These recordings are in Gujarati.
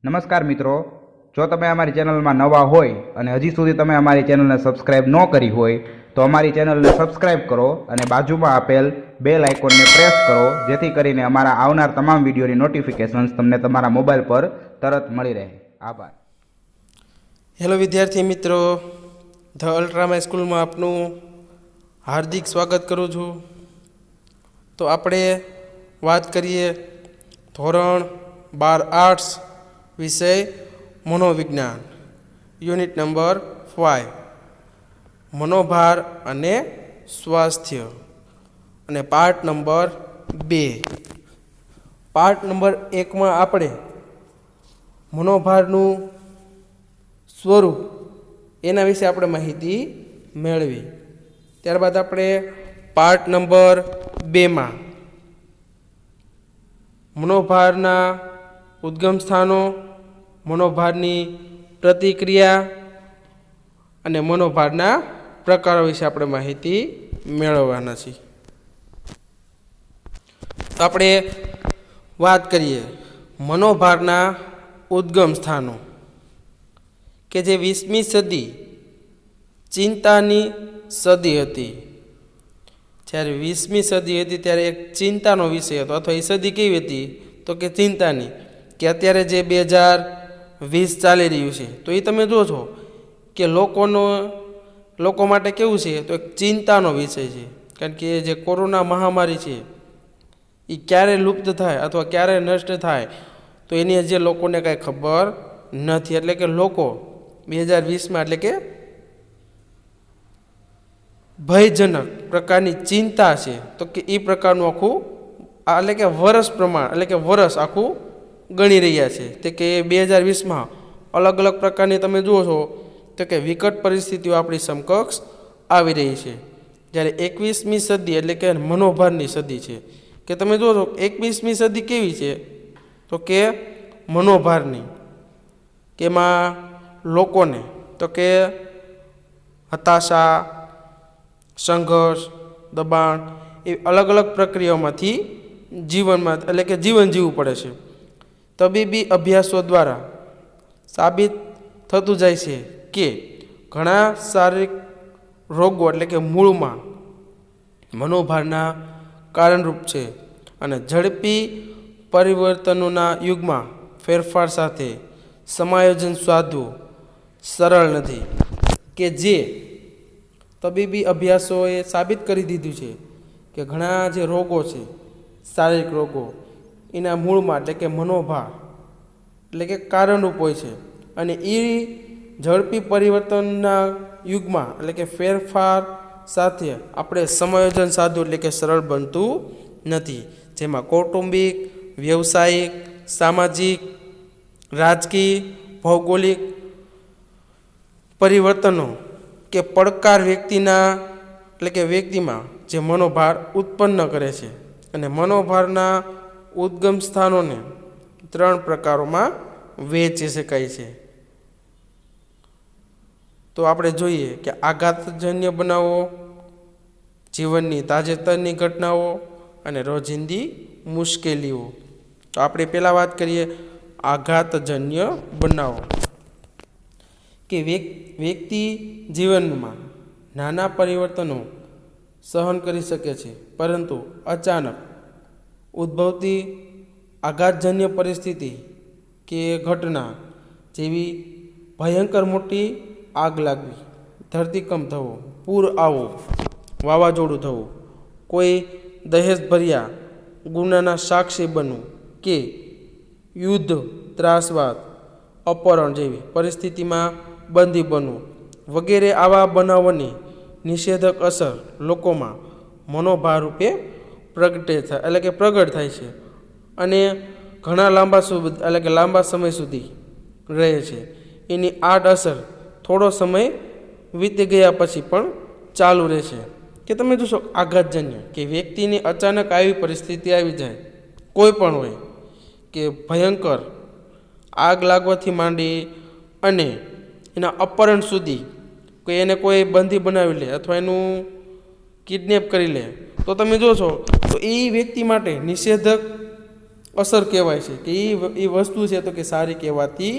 નમસ્કાર મિત્રો, જો તમે અમારી ચેનલમાં નવા હોય અને હજી સુધી તમે અમારી ચેનલને સબસ્ક્રાઇબ ન કરી હોય તો અમારી ચેનલને સબસ્ક્રાઇબ કરો અને બાજુમાં આપેલ બેલ આઇકોનને પ્રેસ કરો, જેથી કરીને અમારા આવનાર તમામ વિડીયોની નોટિફિકેશન્સ તમને તમારા મોબાઈલ પર તરત મળી રહે. આભાર. હેલો વિદ્યાર્થી મિત્રો, ધ અલ્ટ્રામા સ્કૂલમાં આપનું હાર્દિક સ્વાગત કરું છું. તો આપણે વાત કરીએ ધોરણ 12 આર્ટ્સ વિષય મનોવિજ્ઞાન, યુનિટ નંબર 5, મનોભાર અને સ્વાસ્થ્ય, અને પાર્ટ નંબર 2. પાર્ટ નંબર 1માં આપણે મનોભારનું સ્વરૂપ એના વિશે આપણે માહિતી મેળવી. ત્યારબાદ આપણે પાર્ટ નંબર 2માં મનોભારના ઉદ્ગમ સ્થાનો, મનોભારની પ્રતિક્રિયા અને મનોભારના પ્રકારો વિશે આપણે માહિતી મેળવવાના છીએ. તો આપણે વાત કરીએ મનોભારના ઉદ્ગમ સ્થાનો, કે જે 20મી સદી ચિંતાની સદી હતી. જ્યારે 20મી સદી હતી ત્યારે એક ચિંતાનો વિષય હતો, અથવા એ સદી કેવી હતી તો કે ચિંતાની. કે અત્યારે જે 2020 ચાલી રહ્યું છે તો એ તમે જો છો કે લોકો માટે કેવું છે તો એક ચિંતાનો વિષય છે. કારણ કે જે કોરોના મહામારી છે એ ક્યારે લુપ્ત થાય અથવા ક્યારે નષ્ટ થાય તો એની જે લોકોને કાંઈ ખબર નથી. એટલે કે લોકો 2020માં એટલે કે ભયજનક પ્રકારની ચિંતા છે તો કે એ પ્રકારનું આખું એટલે કે વર્ષ પ્રમાણ એટલે કે વર્ષ આખું ગણી રહ્યા છે. તે કે 2020માં અલગ અલગ પ્રકારની તમે જુઓ છો તો કે વિકટ પરિસ્થિતિઓ આપણી સમકક્ષ આવી રહી છે. જ્યારે 21મી સદી એટલે કે મનોભારની સદી છે. કે તમે જુઓ છો 21મી સદી કેવી છે તો કે મનોભારની, કે એમાં લોકોને તો કે હતાશા, સંઘર્ષ, દબાણ એ અલગ અલગ પ્રક્રિયાઓમાંથી જીવનમાં એટલે કે જીવન જીવવું પડે છે. તબીબી અભ્યાસો દ્વારા સાબિત થતું જાય છે કે ઘણા શારીરિક રોગો એટલે કે મૂળમાં મનોભારના કારણરૂપ છે, અને ઝડપી પરિવર્તનોના યુગમાં ફેરફાર સાથે સમાયોજન સાધવું સરળ નથી. કે જે તબીબી અભ્યાસોએ સાબિત કરી દીધું છે કે ઘણા જે રોગો છે, શારીરિક રોગો, એના મૂળમાં એટલે કે મનોભાર એટલે કે કારણરૂપ હોય છે, અને એ ઝડપી પરિવર્તનના યુગમાં એટલે કે ફેરફાર સાથે આપણે સમાયોજન સાધવું એટલે કે સરળ બનતું નથી. જેમાં કૌટુંબિક, વ્યવસાયિક, સામાજિક, રાજકીય, ભૌગોલિક પરિવર્તનો કે પડકાર વ્યક્તિમાં જે મનોભાર ઉત્પન્ન કરે છે. અને મનોભારના ઉદ્ગમ સ્થાનોને 3 પ્રકારોમાં વહેંચી શકાય છે. તો આપણે જોઈએ કે આઘાતજન્ય બનાવો, જીવનની તાજેતરની ઘટનાઓ અને રોજિંદી મુશ્કેલીઓ. તો આપણે પહેલાં વાત કરીએ આઘાતજન્ય બનાવો. કે વ્યક્તિ જીવનમાં નાના પરિવર્તનો સહન કરી શકે છે, પરંતુ અચાનક ઉદ્ભવતી આઘાતજન્ય પરિસ્થિતિ કે ઘટના જેવી ભયંકર મોટી આગ લાગવી, ધરતીકંપ થવો, પૂર આવવું, વાવાઝોડું થવું, કોઈ દહેશતભર્યા ગુનાના સાક્ષી બનવું, કે યુદ્ધ, ત્રાસવાદ, અપહરણ જેવી પરિસ્થિતિમાં બંદી બનવું વગેરે આવા બનાવોની નિષેધક અસર લોકોમાં મનોભાર રૂપે પ્રગટ થાય છે, અને ઘણા લાંબા સમય સુધી રહે છે. એની આડ અસર થોડો સમય વીતી ગયા પછી પણ ચાલુ રહેશે. કે તમે જોશો આઘાતજન્ય કે વ્યક્તિની અચાનક આવી પરિસ્થિતિ આવી જાય, કોઈ પણ હોય, કે ભયંકર આગ લાગવાથી માંડી અને એના અપહરણ સુધી, કોઈ બંધી બનાવી લે અથવા એનું કિડનેપ કરી લે, તો તમે જોશો તો એ વ્યક્તિ માટે નિષેધક અસર કહેવાય છે કે એ વસ્તુ છે તો કે સારી કહેવાતી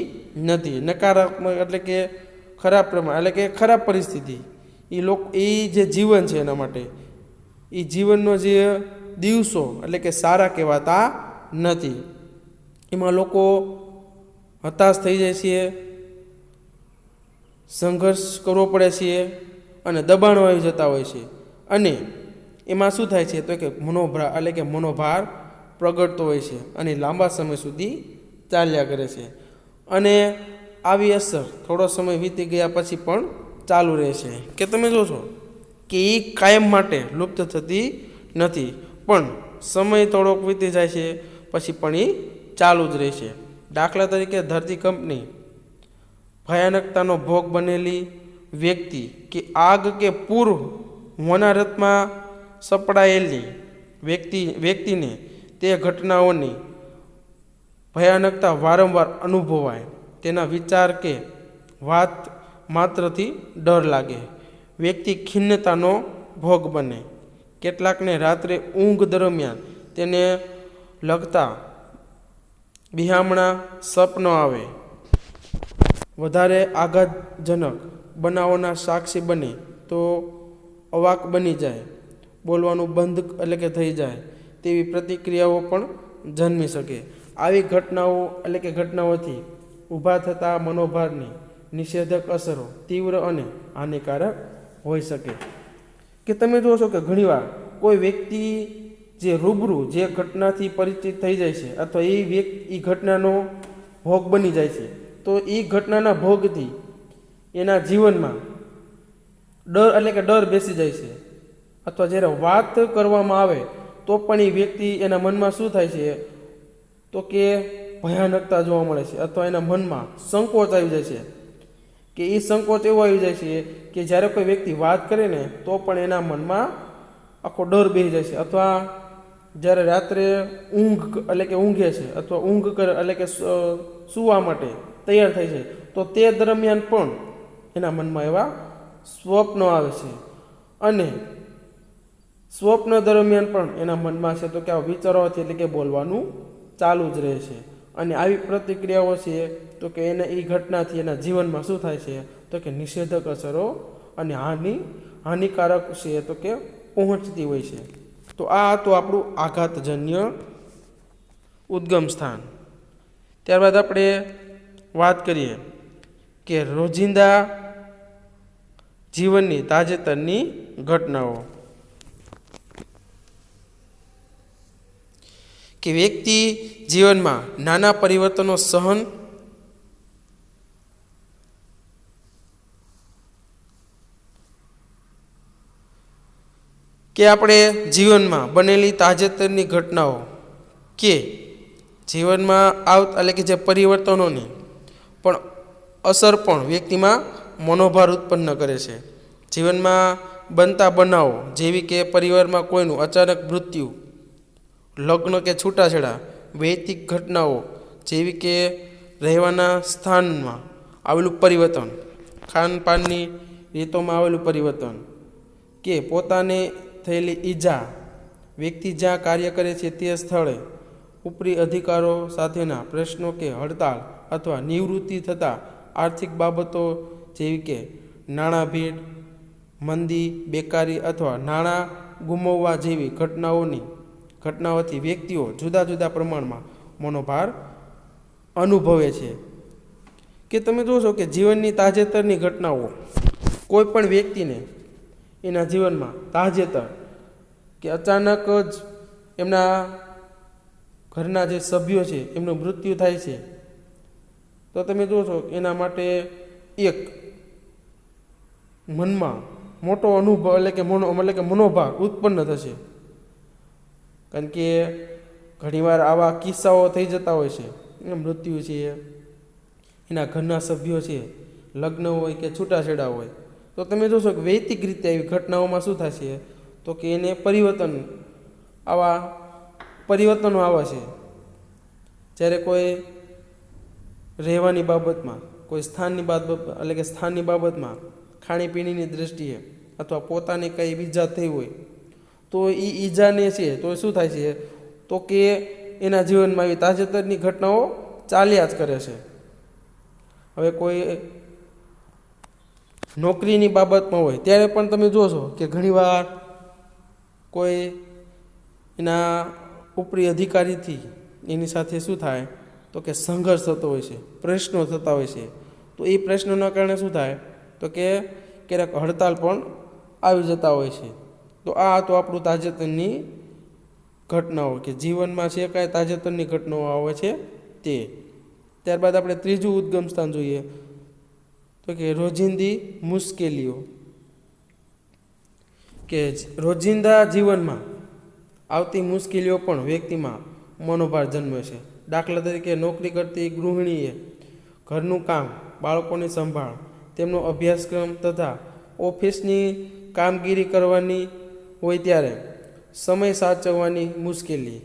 નથી. નકારાત્મક એટલે કે ખરાબ પ્રમાણ એટલે કે ખરાબ પરિસ્થિતિ એ જે જીવન છે એના માટે એ જીવનનો જે દિવસો એટલે કે સારા કહેવાતા નથી. એમાં લોકો હતાશ થઈ જાય છે, સંઘર્ષ કરવો પડે છે અને દબાણો આવી જતા હોય છે. અને એમાં શું થાય છે તો કે મનોભાર પ્રગટતો હોય છે અને લાંબા સમય સુધી ચાલ્યા કરે છે. અને આવી અસર થોડો સમય વીતી ગયા પછી પણ ચાલુ રહે છે. કે તમે જોશો કે એ કાયમ માટે લુપ્ત થતી નથી, પણ સમય થોડોક વીતી જાય છે પછી પણ એ ચાલુ જ રહે છે. દાખલા તરીકે ધરતીકંપની ભયાનકતાનો ભોગ બનેલી વ્યક્તિ કે આગ કે પૂર હોનારતમાં સપડાયેલી વ્યક્તિને તે ઘટનાઓની ભયાનકતા વારંવાર અનુભવાય. તેના વિચાર કે વાત માત્રથી ડર લાગે. વ્યક્તિ ખિન્નતાનો ભોગ બને. કેટલાકને રાત્રે ઊંઘ દરમિયાન તેને લગતા બિહામણા સપનો આવે. વધારે આઘાતજનક બનાવોના સાક્ષી બને તો અવાક બની જાય, બોલવાનું બંધ એટલે કે થઈ જાય તેવી પ્રતિક્રિયાઓ પણ જન્મી શકે. આવી ઘટનાઓથી ઊભા થતા મનોભારની નિષેધક અસરો તીવ્ર અને હાનિકારક હોઈ શકે. કે તમે જોશો કે ઘણીવાર કોઈ વ્યક્તિ જે રૂબરૂ જે ઘટનાથી પરિચિત થઈ જાય છે અથવા એ ઘટનાનો ભોગ બની જાય છે, તો એ ઘટનાના ભોગથી એના જીવનમાં ડર બેસી જાય છે. અથવા જ્યારે વાત કરવામાં આવે તો પણ એ વ્યક્તિ એના મનમાં શું થાય છે તો કે ભયાનકતા જોવા મળે છે અથવા એના મનમાં સંકોચ આવી જાય છે. કે એ સંકોચ એવો આવી જાય છે કે જ્યારે કોઈ વ્યક્તિ વાત કરે ને તો પણ એના મનમાં આખો ડર બેસી જાય છે. અથવા જ્યારે રાત્રે ઊંઘે છે અથવા ઊંઘ કરે એટલે કે સૂવા માટે તૈયાર થાય છે તો તે દરમિયાન પણ એના મનમાં એવા સ્વપ્નો આવે છે. અને સ્વપ્ન દરમિયાન પણ એના મનમાં છે તો કે આવા વિચારવાથી એટલે કે બોલવાનું ચાલુ જ રહે છે. અને આવી પ્રતિક્રિયાઓ છે તો કે એને એ ઘટનાથી એના જીવનમાં શું થાય છે તો કે નિષેધક અસરો અને હાનિકારક છે તો કે પહોંચતી હોય છે. તો આ હતું આપણું આઘાતજન્ય ઉદ્ગમ સ્થાન. ત્યારબાદ આપણે વાત કરીએ કે રોજિંદા જીવનની તાજેતરની ઘટનાઓ. કે વ્યક્તિ જીવનમાં નાના પરિવર્તનો સહન કે આપણે જીવનમાં બનેલી તાજેતરની ઘટનાઓ કે જીવનમાં એટલે કે જે પરિવર્તનોની પણ અસર પણ વ્યક્તિમાં મનોભાર ઉત્પન્ન કરે છે. જીવનમાં બનતા બનાવો જેવી કે પરિવારમાં કોઈનું અચાનક મૃત્યુ, લગ્ન કે છૂટાછેડા, વૈયક્તિક ઘટનાઓ જેવી કે રહેવાના સ્થાનમાં આવેલું પરિવર્તન, ખાનપાનની રીતોમાં આવેલું પરિવર્તન, કે પોતાને થયેલી ઈજા, વ્યક્તિ જ્યાં કાર્ય કરે છે તે સ્થળે ઉપરી અધિકારો સાથેના પ્રશ્નો કે હડતાળ અથવા નિવૃત્તિ થતાં આર્થિક બાબતો જેવી કે નાણાં ભીડ, મંદી, બેકારી અથવા નાણાં ગુમાવવા જેવી ઘટનાઓથી વ્યક્તિઓ જુદા જુદા પ્રમાણમાં મનોભાર અનુભવે છે. કે તમે જોશો કે જીવનની તાજેતરની ઘટનાઓ કોઈ પણ વ્યક્તિને એના જીવનમાં તાજેતર કે અચાનક જ એમના ઘરના જે સભ્યો છે એમનું મૃત્યુ થાય છે તો તમે જોશો એના માટે એક મનમાં મોટો અનુભવ એટલે કે મનોભાર ઉત્પન્ન થશે. કારણ કે ઘણીવાર આવા કિસ્સાઓ થઈ જતા હોય છે. મૃત્યુ છે, એના ઘરના સભ્યો છે, લગ્ન હોય કે છૂટાછેડા હોય, તો તમે જોશો કે વૈયક્તિક રીતે એવી ઘટનાઓમાં શું થશે તો કે એને પરિવર્તનો આવે છે. જ્યારે કોઈ રહેવાની બાબતમાં, કોઈ સ્થાનની બાબતમાં, ખાણીપીણીની દૃષ્ટિએ અથવા પોતાને કંઈ ઈજા થઈ હોય તો એ ઈજાને છે તો શું થાય છે તો કે એના જીવનમાં એવી તાજેતરની ઘટનાઓ ચાલ્યા જ કરે છે. હવે કોઈ નોકરીની બાબતમાં હોય ત્યારે પણ તમે જોશો કે ઘણીવાર કોઈ એના ઉપરી અધિકારીથી એની સાથે શું થાય તો કે સંઘર્ષ થતો હોય છે, પ્રશ્નો થતા હોય છે. તો એ પ્રશ્નોના કારણે શું થાય તો કે ક્યારેક હડતાલ પણ આવી જતા હોય છે. તો આ તો આપણું તાજેતરની ઘટનાઓ કે જીવનમાં છે કાંઈ તાજેતરની ઘટનાઓ આવે છે તે. ત્યારબાદ આપણે ત્રીજું ઉદ્ગમ સ્થાન જોઈએ તો કે રોજિંદી મુશ્કેલીઓ. કે રોજિંદા જીવનમાં આવતી મુશ્કેલીઓ પણ વ્યક્તિમાં મનોભાર જન્મે છે. દાખલા તરીકે નોકરી કરતી ગૃહિણીએ ઘરનું કામ, બાળકોની સંભાળ, તેમનો અભ્યાસક્રમ તથા ઓફિસની કામગીરી કરવાની હોય ત્યારે સમય સાચવવાની મુશ્કેલી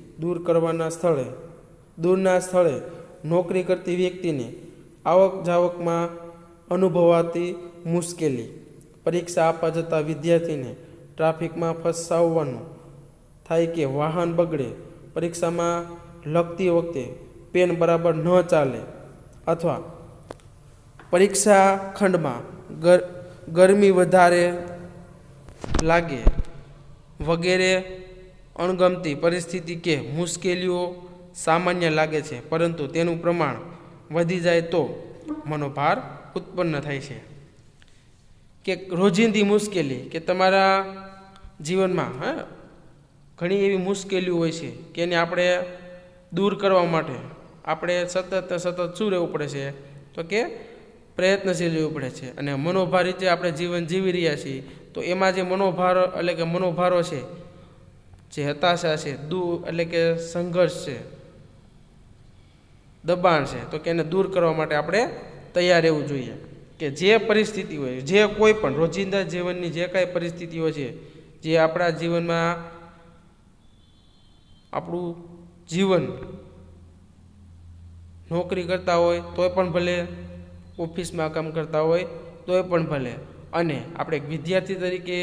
દૂરના સ્થળે નોકરી કરતી વ્યક્તિને આવક જાવકમાં અનુભવાતી મુશ્કેલી, પરીક્ષા આપવા જતા વિદ્યાર્થીને ટ્રાફિકમાં ફસાવવાનું થાય કે વાહન બગડે, પરીક્ષામાં લખતી વખતે પેન બરાબર ન ચાલે અથવા પરીક્ષા ખંડમાં ગરમી વધારે લાગે વગેરે અણગમતી પરિસ્થિતિ કે મુશ્કેલીઓ સામાન્ય લાગે છે, પરંતુ તેનું પ્રમાણ વધી જાય તો મનોભાર ઉત્પન્ન થાય છે. કે રોજિંદી મુશ્કેલી કે તમારા જીવનમાં ઘણી એવી મુશ્કેલીઓ હોય છે કે એને આપણે દૂર કરવા માટે આપણે સતત શું રહેવું પડે છે તો કે પ્રયત્નશીલ રહેવું પડે છે. અને મનોભાર રીતે આપણે જીવન જીવી રહ્યા છીએ તો એમાં જે મનોભારો છે, જે હતાશા છે, એટલે કે સંઘર્ષ છે, દબાણ છે, તો કે એને દૂર કરવા માટે આપણે તૈયાર રહેવું જોઈએ. કે જે પરિસ્થિતિ હોય, જે કોઈ પણ રોજિંદા જીવનની જે કાંઈ પરિસ્થિતિઓ છે, જે આપણા જીવનમાં આપણું જીવન નોકરી કરતા હોય તોય પણ ભલે, ઓફિસમાં કામ કરતા હોય તોય પણ ભલે, અને આપણે એક વિદ્યાર્થી તરીકે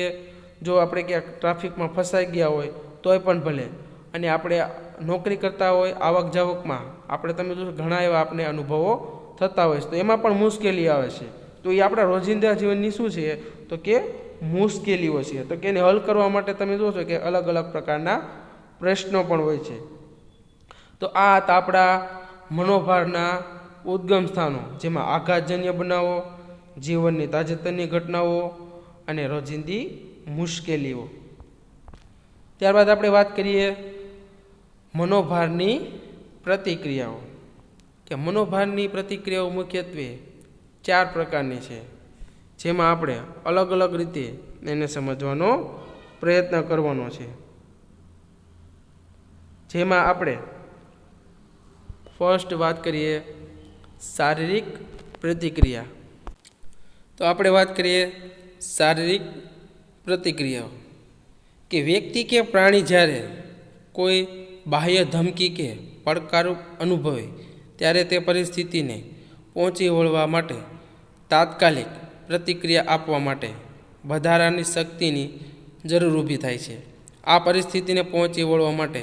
જો આપણે ક્યાંક ટ્રાફિકમાં ફસાઈ ગયા હોય તોય પણ ભલે, અને આપણે નોકરી કરતા હોય આવક જાવકમાં આપણે તમે જો ઘણા એવા આપણે અનુભવો થતા હોય છે તો એમાં પણ મુશ્કેલી આવે છે. તો એ આપણા રોજિંદા જીવનની શું છે તો કે મુશ્કેલીઓ છે. તો કે એને હલ કરવા માટે તમે જોશો કે અલગ અલગ પ્રકારના પ્રશ્નો પણ હોય છે. તો આ હતા આપણા મનોભારના ઉદ્ગમ સ્થાનો, જેમાં આઘાતજન્ય બનાવો, જીવનની તાજેતરની ઘટનાઓ અને રોજિંદી મુશ્કેલીઓ. ત્યારબાદ આપણે વાત કરીએ મનોભારની પ્રતિક્રિયાઓ. કે મનોભારની પ્રતિક્રિયાઓ મુખ્યત્વે 4 પ્રકારની છે, જેમાં આપણે અલગ અલગ રીતે એને સમજવાનો પ્રયત્ન કરવાનો છે. જેમાં આપણે ફર્સ્ટ વાત કરીએ શારીરિક પ્રતિક્રિયા. તો આપણે વાત કરીએ શારીરિક પ્રતિક્રિયાઓ. કે વ્યક્તિ કે પ્રાણી જ્યારે કોઈ બાહ્ય ધમકી કે પડકાર અનુભવે ત્યારે તે પરિસ્થિતિને પહોંચી વળવા માટે તાત્કાલિક પ્રતિક્રિયા આપવા માટે વધારાની શક્તિની જરૂર ઊભી થાય છે. આ પરિસ્થિતિને પહોંચી વળવા માટે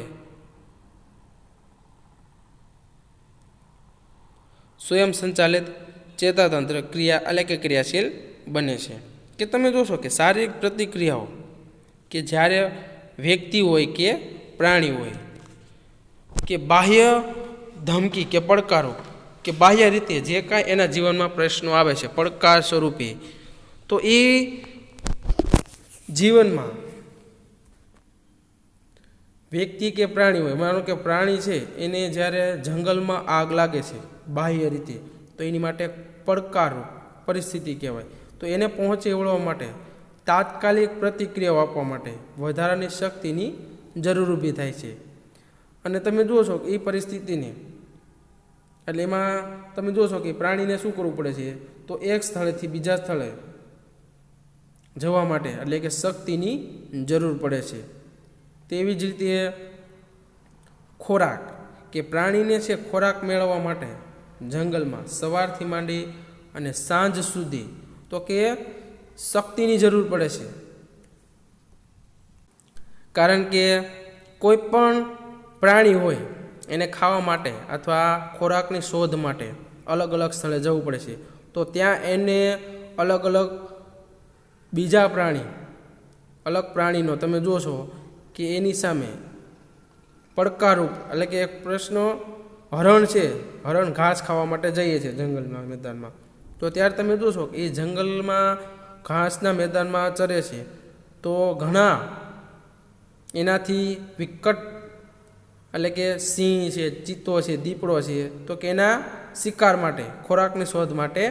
સ્વયં સંચાલિત ચેતાતંત્ર ક્રિયાશીલ બને છે. કે તમે જોશો કે શારીરિક પ્રતિક્રિયાઓ કે જ્યારે વ્યક્તિ હોય કે પ્રાણી હોય કે બાહ્ય ધમકી કે પડકારો કે બાહ્ય રીતે જે કાંઈ એના જીવનમાં પ્રશ્નો આવે છે પડકાર સ્વરૂપે, તો એ જીવનમાં વ્યક્તિ કે પ્રાણી હોય, માનો કે પ્રાણી છે એને જ્યારે જંગલમાં આગ લાગે છે બાહ્ય રીતે, તો એની માટે પડકારો પરિસ્થિતિ કહેવાય. તો એને પહોંચી વળવા માટે તાત્કાલિક પ્રતિક્રિયાઓ આપવા માટે વધારાની શક્તિની જરૂર ઊભી થાય છે. અને તમે જુઓ છો કે એ પરિસ્થિતિને એટલે એમાં તમે જોશો કે પ્રાણીને શું કરવું પડે છે તો એક સ્થળેથી બીજા સ્થળે જવા માટે એટલે કે શક્તિની જરૂર પડે છે. તેવી જ રીતે ખોરાક કે પ્રાણીને છે ખોરાક મેળવવા માટે જંગલમાં સવારથી માંડી અને સાંજ સુધી તો કે શક્તિની જરૂર પડે છે. કારણ કે કોઈ પણ પ્રાણી હોય એને ખાવા માટે અથવા ખોરાકની શોધ માટે અલગ અલગ સ્થળે જવું પડે છે, તો ત્યાં એને અલગ અલગ બીજા અલગ પ્રાણીનો તમે જોશો કે એની સામે પડકારરૂપ એટલે કે એક પ્રશ્ન, હરણ છે, હરણ ઘાસ ખાવા માટે જઈએ છે જંગલના મેદાનમાં, તો ત્યારે તમે જોશો કે એ જંગલમાં ઘાસના મેદાનમાં ચરે છે, તો ઘણા એનાથી વિકટ એટલે કે સિંહ છે, ચિત્તો છે, દીપડો છે, તો કે એના શિકાર માટે ખોરાકની શોધ માટે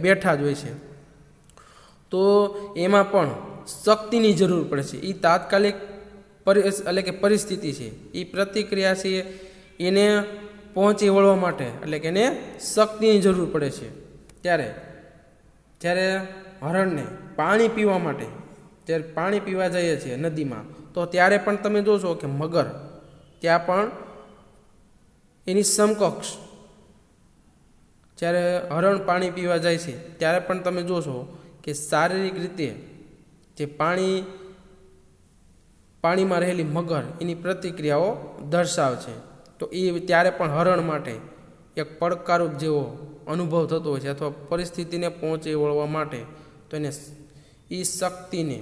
બેઠા જ હોય છે. તો એમાં પણ શક્તિની જરૂર પડે છે. એ તાત્કાલિક એટલે કે પરિસ્થિતિ છે, એ પ્રતિક્રિયા છે, એને પહોંચી વળવા માટે એટલે કે એને શક્તિની જરૂર પડે છે. જ્યારે હરણને પાણી પીવા માટે જ્યારે પાણી પીવા જઈએ છીએ નદીમાં, તો ત્યારે પણ તમે જોશો કે મગર ત્યાં પણ એની સમકક્ષ જ્યારે હરણ પાણી પીવા જાય છે ત્યારે પણ તમે જોશો કે શારીરિક રીતે જે પાણીમાં રહેલી મગર એની પ્રતિક્રિયાઓ દર્શાવે છે. તો એ ત્યારે પણ હરણ માટે એક પડકારરૂપ જેવો અનુભવ થતો હોય છે, અથવા પરિસ્થિતિને પહોંચી વળવા માટે તો એને એ શક્તિને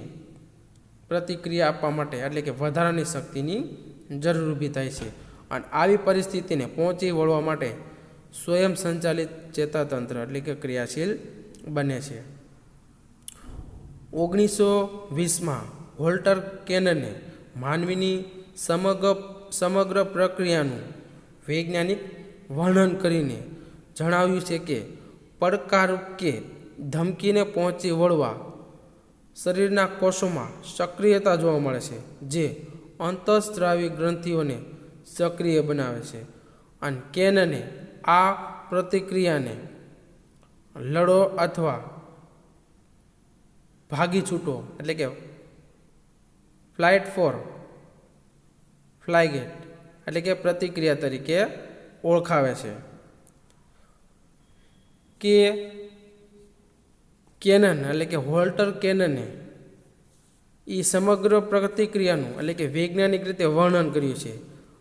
પ્રતિક્રિયા આપવા માટે એટલે કે વધારાની શક્તિની જરૂર ઊભી થાય છે. અને આવી પરિસ્થિતિને પહોંચી વળવા માટે સ્વયં સંચાલિત ચેતાતંત્ર એટલે કે ક્રિયાશીલ બને છે. 1920માં વોલ્ટર કેનને માનવીની સમગ્ર પ્રક્રિયાનું વૈજ્ઞાનિક વર્ણન કરીને જણાવ્યું છે કે પડકારરૂપ કે ધમકીને પહોંચી વળવા શરીરના કોષોમાં સક્રિયતા જોવા મળે છે, જે અંતઃસ્ત્રાવી ગ્રંથિઓને સક્રિય બનાવે છે. અને કેનને આ પ્રતિક્રિયાને લડો અથવા ભાગી છૂટો એટલે કે ફ્લાઇટ ફોર ફ્લાઇગેટ એટલે કે પ્રતિક્રિયા તરીકે ઓળખાવે છે. કે કેનન એટલે કે વોલ્ટર કેનને એ સમગ્ર પ્રતિક્રિયાનું એટલે કે વૈજ્ઞાનિક રીતે વર્ણન કર્યું છે.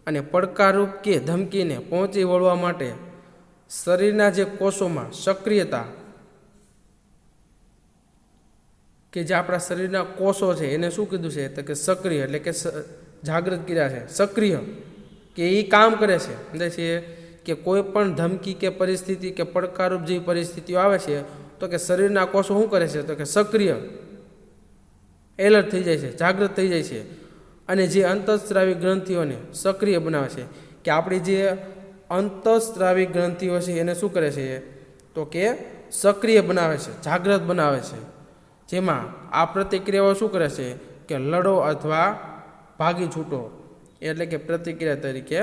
અને પડકારરૂપ કે ધમકીને પહોંચી વળવા માટે શરીરના જે કોષોમાં સક્રિયતા કે જે આપણા શરીરના કોષો છે એને શું કીધું છે તો કે સક્રિય એટલે કે જાગૃત કર્યા છે, સક્રિય કે એ કામ કરે છે. એટલે છે કે કોઈ પણ ધમકી કે પરિસ્થિતિ કે પડકારરૂપ જેવી પરિસ્થિતિઓ આવે છે તો કે શરીરના કોષો શું કરે છે તો કે સક્રિય એલર્ટ થઈ જાય છે, જાગૃત થઈ જાય છે. અને જે અંતઃસ્ત્રાવી ગ્રંથિઓને સક્રિય બનાવે છે, કે આપણી જે અંતઃસ્ત્રાવી ગ્રંથિઓ છે એને શું કરે છે તો કે સક્રિય બનાવે છે, જાગૃત બનાવે છે. જેમાં આ પ્રતિક્રિયાઓ શું કરે છે કે લડો અથવા ભાગી છૂટો એટલે કે પ્રતિક્રિયા તરીકે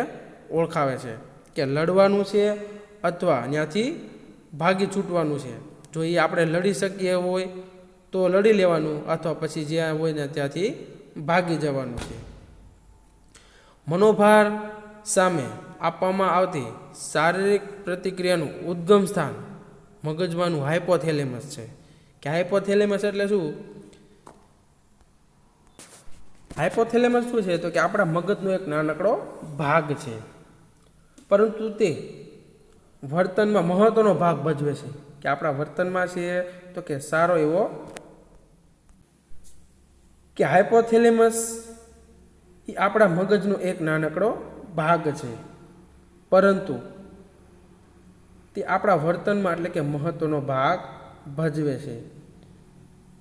ઓળખાવે છે. કે લડવાનું છે અથવા ત્યાંથી ભાગી છૂટવાનું છે. જો એ આપણે લડી શકીએ હોય તો લડી લેવાનું, અથવા પછી જ્યાં હોય ને ત્યાંથી ભાગી જવાનું છે. મનોભાર સામે આપવામાં આવતી શારીરિક પ્રતિક્રિયાનું ઉદ્ગમ સ્થાન મગજમાંનું હાઇપોથેલેમસ છે. કે હાઇપોથેલેમસ એટલે શું? હાઇપોથેલેમસ શું છે તો કે આપણા મગજનો એક નાનકડો ભાગ છે, પરંતુ તે વર્તનમાં મહત્વનો ભાગ ભજવે છે. કે આપણા વર્તનમાં છે તો કે સારો એવો કે હાઇપોથેલેમસ એ આપણા મગજનો એક નાનકડો ભાગ છે, પરંતુ તે આપણા વર્તનમાં એટલે કે મહત્વનો ભાગ ભજવે છે.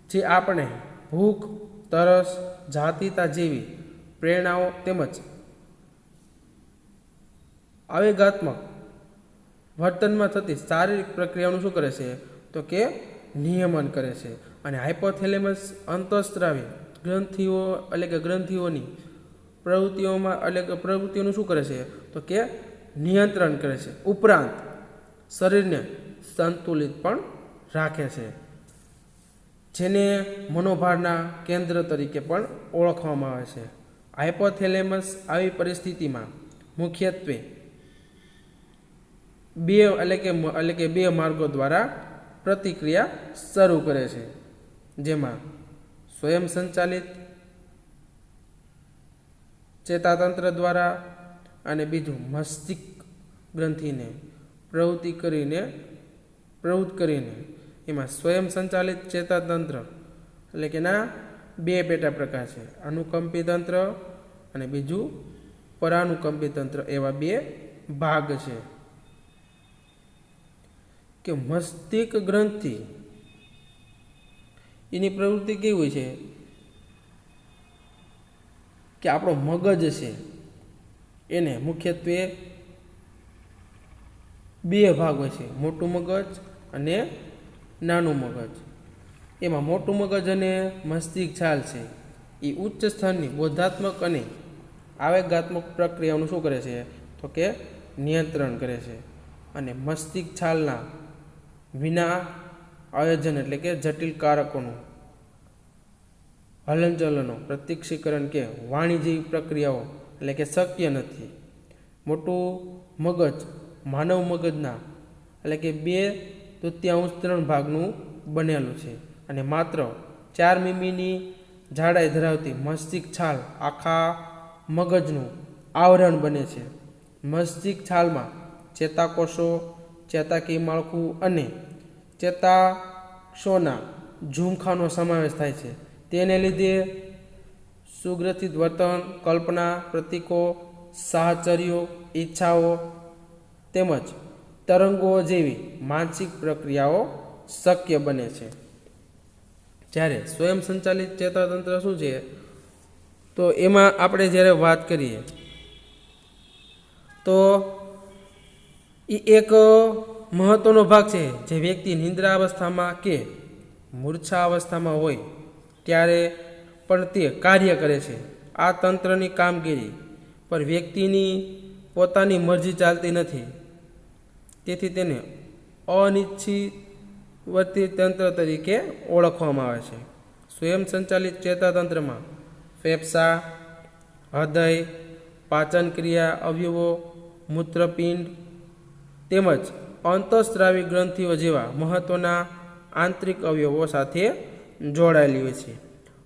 જે આપણે ભૂખ, તરસ, જાતિતા જેવી પ્રેરણાઓ તેમજ આવેગાત્મક વર્તનમાં થતી શારીરિક પ્રક્રિયાઓનું શું કરે છે તો કે નિયમન કરે છે. અને હાઇપોથેલેમસ અંતઃસ્ત્રાવી ગ્રંથિઓ એટલે કે ગ્રંથિઓની પ્રવૃત્તિઓનું શું કરે છે તો કે નિયંત્રણ કરે છે, ઉપરાંત શરીરને સંતુલિત પણ રાખે છે, જેને મનોભારના કેન્દ્ર તરીકે પણ ઓળખવામાં આવે છે. હાઇપોથેલેમસ આવી પરિસ્થિતિમાં મુખ્યત્વે બે માર્ગો દ્વારા પ્રતિક્રિયા શરૂ કરે છે, જેમાં સ્વયં સંચાલિત ચેતાતંત્ર દ્વારા અને બીજું મસ્તિષ્ક ગ્રંથિને પ્રવૃત્ત કરીને એમાં સ્વયં સંચાલિત ચેતાતંત્ર એટલે કે ના બે પેટા પ્રકાર છે, અનુકંપી તંત્ર અને બીજું પરાનુકંપી તંત્ર, એવા બે ભાગ છે. કે મસ્તિષ્ક ગ્રંથિ એની પ્રવૃત્તિ કેવી હોય છે કે આપણો મગજ છે એને મુખ્યત્વે બે ભાગ હોય છે, મોટું મગજ અને નાનું મગજ. એમાં મોટું મગજ અને મસ્તિષ્ક છાલ છે એ ઉચ્ચ સ્તરની બોધાત્મક અને આવેગાત્મક પ્રક્રિયાઓનું શું કરે છે તો કે નિયંત્રણ કરે છે. અને મસ્તિષ્ક છાલના વિના આયોજન એટલે કે જટિલ કારકોનું હલનચલનો, પ્રત્યક્ષીકરણ કે વાણી જેવી પ્રક્રિયાઓ એટલે કે શક્ય નથી. મોટું મગજ માનવ મગજના એટલે કે 2/3 ભાગનું બનેલું છે અને માત્ર 4 મીમીની જાડાઈ ધરાવતી મસ્તિષ્ક છાલ આખા મગજનું આવરણ બને છે. મસ્તિષ્ક છાલમાં ચેતાકોષો, ચેતાકીય માળખું અને ચેતાક્ષોના ઝુમખાનો સમાવેશ થાય છે. તેને લીધે સુગ્રથિત વર્તન, કલ્પના, પ્રતીકો, સાહચર્યો, ઈચ્છાઓ તેમજ તરંગો જેવી માનસિક પ્રક્રિયાઓ શક્ય બને છે. જ્યારે સ્વયં સંચાલિત ચેતાતંત્ર શું છે તો એમાં આપણે જ્યારે વાત કરીએ તો એ એક મહત્વનો ભાગ છે જે વ્યક્તિ નિંદ્રા અવસ્થામાં કે મૂર્છા અવસ્થામાં હોય ત્યારે પણ તે કાર્ય કરે છે. આ તંત્રની કામગીરી પર વ્યક્તિની પોતાની મરજી ચાલતી નથી, તેથી તેને અનિશ્ચિતવર્તી તંત્ર તરીકે ઓળખવામાં આવે છે. સ્વયં સંચાલિત ચેતાતંત્રમાં ફેફસા, હૃદય, પાચન ક્રિયા અવયવો, મૂત્રપિંડ તેમજ અંતઃસ્રાવી ગ્રંથિઓ જેવા મહત્ત્વના આંતરિક અવયવો સાથે જોડાયેલી હોય છે.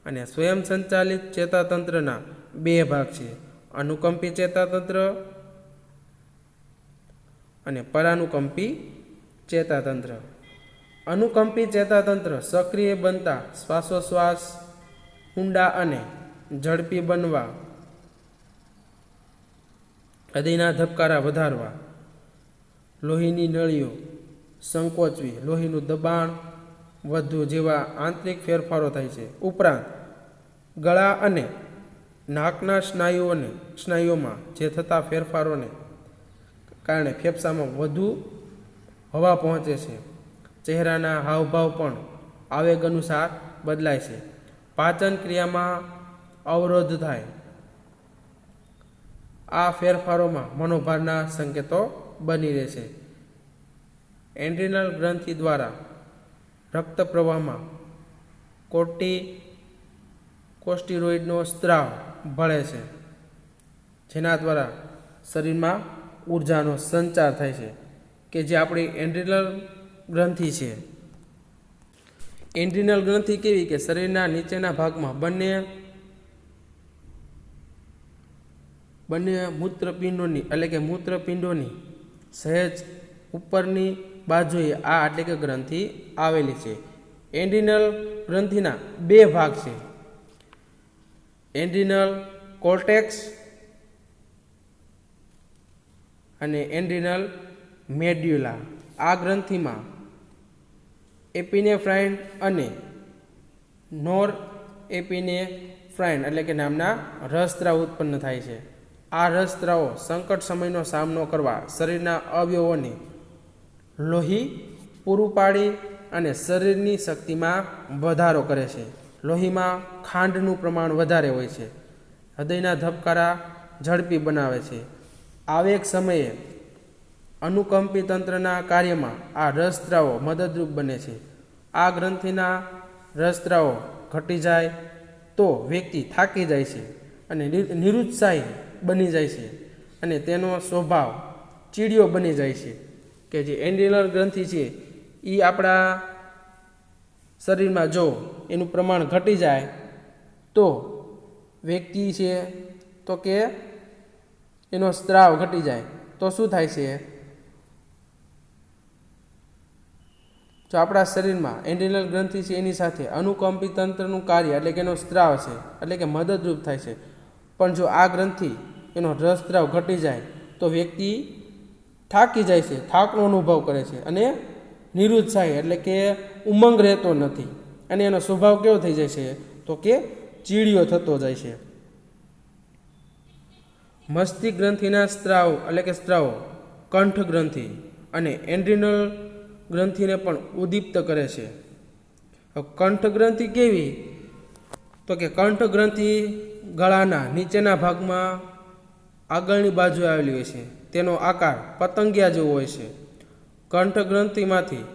અને સ્વયં સંચાલિત ચેતાતંત્રના બે ભાગ છે, અનુકંપી ચેતાતંત્ર અને પરાનુકંપી ચેતાતંત્ર. અનુકંપી ચેતાતંત્ર સક્રિય બનતા શ્વાસોશ્વાસ ઊંડા અને ઝડપી બનવા, હૃદયના ધબકારા વધારવા, લોહીની નળીઓ સંકોચવી, લોહીનું દબાણ વધવું જેવા આંતરિક ફેરફારો થાય છે. ઉપરાંત ગળા અને નાકના સ્નાયુઓમાં જે થતા ફેરફારોને કારણે ફેફસામાં વધુ હવા પહોંચે છે. ચહેરાના હાવભાવ પણ આવેગ અનુસાર બદલાય છે. પાચન ક્રિયામાં અવરોધ થાય. આ ફેરફારોમાં મનોભારના સંકેતો બની રહે છે. એડ્રિનલ ગ્રંથિ દ્વારા રક્ત પ્રવાહમાં કોર્ટિકોસ્ટીરોઇડનો સ્ત્રાવ ભળે છે, જેના દ્વારા શરીરમાં ઉર્જાનો સંચાર થાય છે કે જે આપણી એડ્રિનલ ગ્રંથિ છે. એડ્રિનલ ગ્રંથિ કેવી કે શરીરના નીચેના ભાગમાં બંને મૂત્રપિંડોની એટલે કે મૂત્રપિંડોની સહેજ ઉપરની બાજુએ આ એટલે કે ગ્રંથિ આવેલી છે. એડ્રિનલ ગ્રંથિના બે ભાગ છે, એડ્રિનલ કોર્ટેક્સ અને એડ્રિનલ મેડ્યુલા. આ ગ્રંથિમાં એપિનેફ્રાઇન અને નોર એપિનેફ્રાઇન એટલે કે નામના રસસ્ત્રાવ ઉત્પન્ન થાય છે. આ રસસ્ત્રાવો સંકટ સમયનો સામનો કરવા શરીરના અવયવોને લોહી પૂરું પાડી અને શરીરની શક્તિમાં વધારો કરે છે. લોહીમાં ખાંડનું પ્રમાણ વધારે હોય છે. હૃદયના ધબકારા ઝડપી બનાવે છે. આવેગ સમયે અનુકંપી તંત્રના કાર્યમાં આ રસસ્ત્રાવો મદદરૂપ બને છે. આ ગ્રંથિના રસસ્ત્રાવો ઘટી જાય તો વ્યક્તિ થાકી જાય છે અને નિરુત્સાહી બની જાય છે અને તેનો સ્વભાવ ચીડિયો બની જાય છે. કે જે એડ્રિનલ ગ્રંથિ છે એ આપણા શરીરમાં જો એનું પ્રમાણ ઘટી જાય તો વ્યક્તિ છે તો કે એનો સ્ત્રાવ ઘટી જાય તો શું થાય છે? જો આપણા શરીરમાં એન્ડ્રિનલ ગ્રંથિ છે એની સાથે અનુકંપી તંત્રનું કાર્ય એટલે કે એનો સ્ત્રાવ છે એટલે કે મદદરૂપ થાય છે. પણ જો આ ગ્રંથિ એનો રસસ્ત્રાવ ઘટી જાય તો વ્યક્તિ થાકી જાય છે, થાકનો અનુભવ કરે છે અને નિરુત્સાહી એટલે કે ઉમંગ રહેતો નથી અને એનો સ્વભાવ કેવો થઈ જાય છે? તો કે ચીડિયો થતો જાય છે. મસ્તિષ્ક ગ્રંથિના સ્ત્રાવ એટલે કે સ્ત્રાવો કંઠ ગ્રંથિ અને એન્ડ્રિનલ ગ્રંથિને પણ ઉદ્દીપ્ત કરે છે. કંઠ ગ્રંથિ કેવી? તો કે કંઠ ગ્રંથિ ગળાના નીચેના ભાગમાં આગળની બાજુ આવેલી હોય છે. તેનો આકાર પતંગિયા જેવો હોય છે. કંઠ ગ્રંથિમાંથી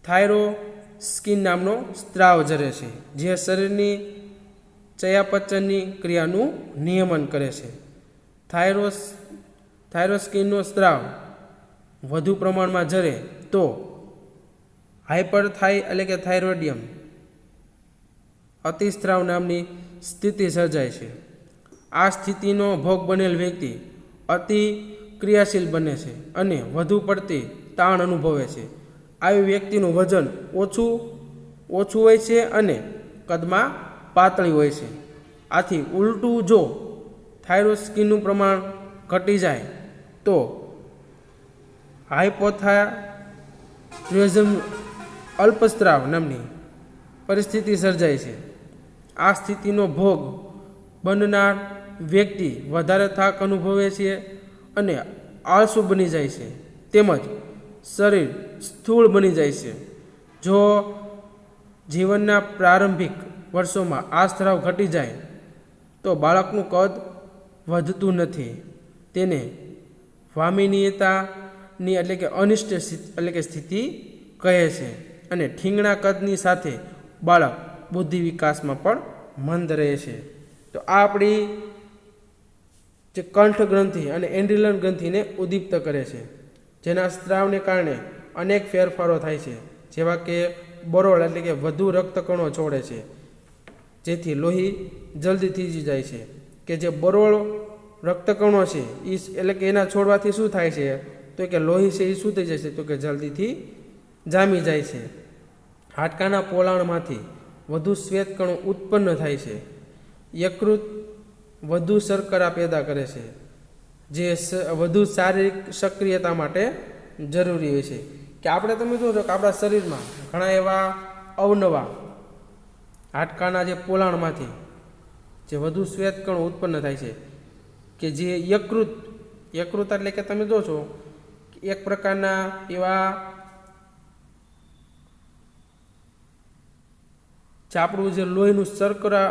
થાઇરોસ્કિન નામનો સ્ત્રાવ ઝરે છે જે શરીરની ચયાપચયની ક્રિયાનું નિયમન કરે છે. થાઇરોસ્કિનનો સ્ત્રાવ વધુ પ્રમાણમાં ઝરે તો હાઇપરથાઇ એટલે કે થાઇરોઇડિયમ અતિસ્ત્રાવ નામની સ્થિતિ સર્જાય છે. આ સ્થિતિનો ભોગ બનેલ વ્યક્તિ અતિ ક્રિયાશીલ બને છે અને વધુ પડતી તાણ અનુભવે છે. આવી વ્યક્તિનું વજન ઓછું હોય છે અને કદમાં પાતળી હોય છે. આથી ઉલટું જો થાઇરોસ્કિનનું પ્રમાણ ઘટી જાય તો હાઇપોથાઇરોઇડિઝમ અલ્પસ્ત્રાવ નામની પરિસ્થિતિ સર્જાય છે. આ સ્થિતિનો ભોગ બનનાર વ્યક્તિ વધારે થાક અનુભવે છે અને આળસુ બની જાય છે તેમજ શરીર સ્થૂળ બની જાય છે. જો જીવનના પ્રારંભિક વર્ષોમાં આ સ્ત્રાવ ઘટી જાય તો બાળકનું કદ વધતું નથી. તેને વામિનીયતાની એટલે કે અનિષ્ટ એટલે કે સ્થિતિ કહે છે અને ઠીંગણા કદની સાથે બાળક બુદ્ધિ વિકાસમાં પણ મંદ રહે છે. તો આ આપણી જે કંઠ ગ્રંથિ અને એન્ડ્રિનલ ગ્રંથિને ઉદ્દીપ્ત કરે છે જેના સ્ત્રાવને કારણે અનેક ફેરફારો થાય છે જેવા કે બરોળ એટલે કે વધુ રક્તકણો છોડે છે જેથી લોહી જલ્દી થીજી જાય છે. કે જે બરોળ રક્તકણો છે એ એટલે કે એના છોડવાથી શું થાય છે? તો કે લોહી છે એ શું થઈ જાય છે? તો કે જલ્દીથી જામી જાય છે. હાડકાના પોલાણમાંથી વધુ શ્વેતકણો ઉત્પન્ન થાય છે. યકૃત વધુ શર્કરા પેદા કરે છે જે વધુ શારીરિક સક્રિયતા માટે જરૂરી હોય છે. કે આપણે તમે જોશો કે આપણા શરીરમાં ઘણા એવા અવનવા હાડકાના જે પોલાણમાંથી જે વધુ શ્વેતકણો ઉત્પન્ન થાય છે કે જે યકૃત એટલે કે તમે જોશો એક પ્રકારના એવા જે આપણું જે લોહીનું શર્કરા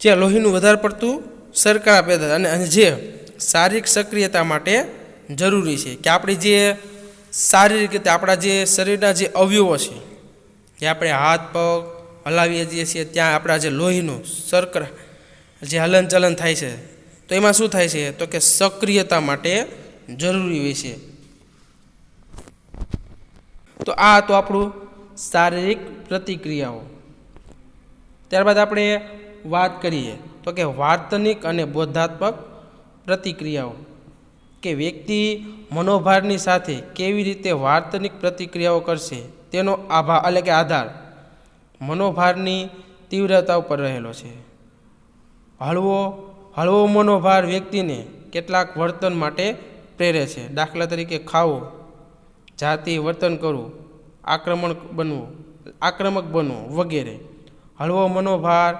જે લોહીનું વધારે પડતું શર્કરા પેદા અને જે શારીરિક સક્રિયતા માટે જરૂરી છે. કે આપણી જે શારીરિક રીતે આપણા જે શરીરના જે અવયવો છે જે આપણે હાથ પગ હલાવીએ છીએ ત્યાં આપણા જે લોહીનું શર્કરા જે હલનચલન થાય છે તો એમાં શું થાય છે? તો કે સક્રિયતા માટે જરૂરી હોય છે. તો આ તો આપણું શારીરિક પ્રતિક્રિયાઓ. ત્યારબાદ આપણે વાત કરીએ તો કે વાર્તનિક અને બોધાત્મક પ્રતિક્રિયાઓ. કે વ્યક્તિ મનોભારની સાથે કેવી રીતે વાર્તનિક પ્રતિક્રિયાઓ કરશે તેનો આધાર મનોભારની તીવ્રતા ઉપર રહેલો છે. હળવો મનોભાર વ્યક્તિને કેટલાક વર્તન માટે પ્રેરે છે. દાખલા તરીકે ખાવું, જાતિ વર્તન કરવું, આક્રમક બનવું વગેરે. હળવો મનોભાર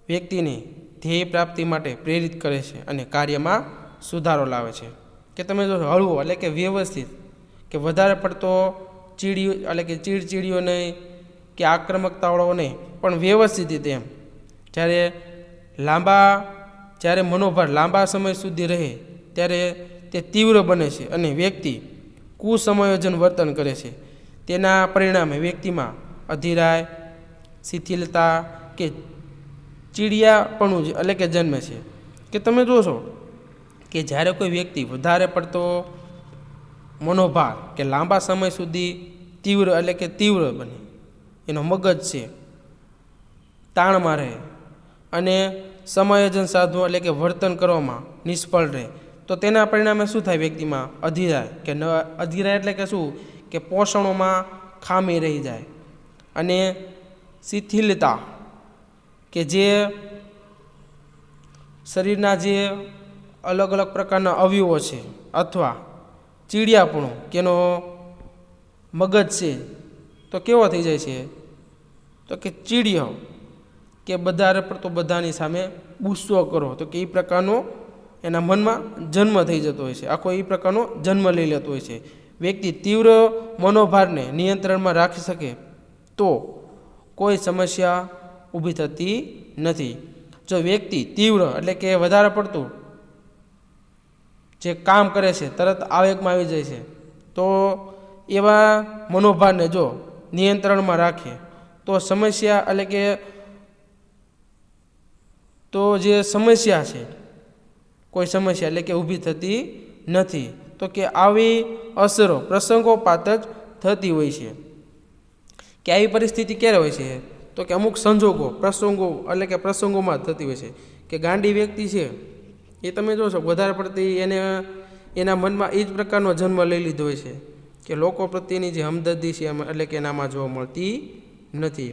વ્યક્તિને ધ્યેય પ્રાપ્તિ માટે પ્રેરિત કરે છે અને કાર્યમાં સુધારો લાવે છે. કે તમે જો હળવો એટલે કે વ્યવસ્થિત કે વધારે પડતો ચીડચીડીઓ નહીં કે આક્રમકતાવાળો નહીં પણ વ્યવસ્થિત રીતે એમ જ્યારે મનોભાર લાંબા સમય સુધી રહે ત્યારે તે તીવ્ર બને છે અને વ્યક્તિ કુસમયોજન વર્તન કરે છે. તેના પરિણામે વ્યક્તિમાં અધીરાય, શિથિલતા કે ચીડિયાપણું એટલે કે જન્મે છે. કે તમે જોશો કે જ્યારે કોઈ વ્યક્તિ વધારે પડતો મનોભાર કે લાંબા સમય સુધી તીવ્ર બને, એનો મગજ છે તાણમાં રહે અને સમાયોજન સાધવું એટલે કે વર્તન કરવામાં નિષ્ફળ રહે તો તેના પરિણામે શું થાય વ્યક્તિમાં અધીરાય કે અધીરાય એટલે કે શું કે પોષણોમાં ખામી રહી જાય અને શિથિલતા કે જે શરીરના જે અલગ અલગ પ્રકારના અવયવો છે અથવા ચીડિયાપણું કેનો મગજ છે તો કેવો થઈ જાય છે તો કે ચીડિયો કે વધારે પડતો બધાની સામે ગુસ્સો કરો તો કે એ પ્રકારનો એના મનમાં જન્મ થઈ જતો હોય છે આખો એ પ્રકારનો જન્મ લઈ લેતો હોય છે વ્યક્તિ તીવ્ર મનોભારને નિયંત્રણમાં રાખી શકે તો કોઈ સમસ્યા ઊભી થતી નથી જો વ્યક્તિ તીવ્ર એટલે કે વધારે પડતું જે કામ કરે છે તરત આવેગમાં આવી જાય છે તો એવા મનોભારને જો નિયંત્રણમાં રાખે તો સમસ્યા એટલે કે તો જે સમસ્યા છે કોઈ સમસ્યા એટલે કે ઊભી થતી નથી તો કે આવી અસરો પ્રસંગોપાત જ થતી હોય છે કે આવી પરિસ્થિતિ ક્યારે હોય છે તો કે અમુક સંજોગો પ્રસંગો એટલે કે પ્રસંગોમાં જ થતી હોય છે કે ગાંડી વ્યક્તિ છે એ તમે જોશો વધારે પડતી એના મનમાં એ જ પ્રકારનો જન્મ લઈ લીધો હોય છે કે લોકો પ્રત્યેની જે હમદર્દી છે એટલે કે એનામાં જોવા મળતી નથી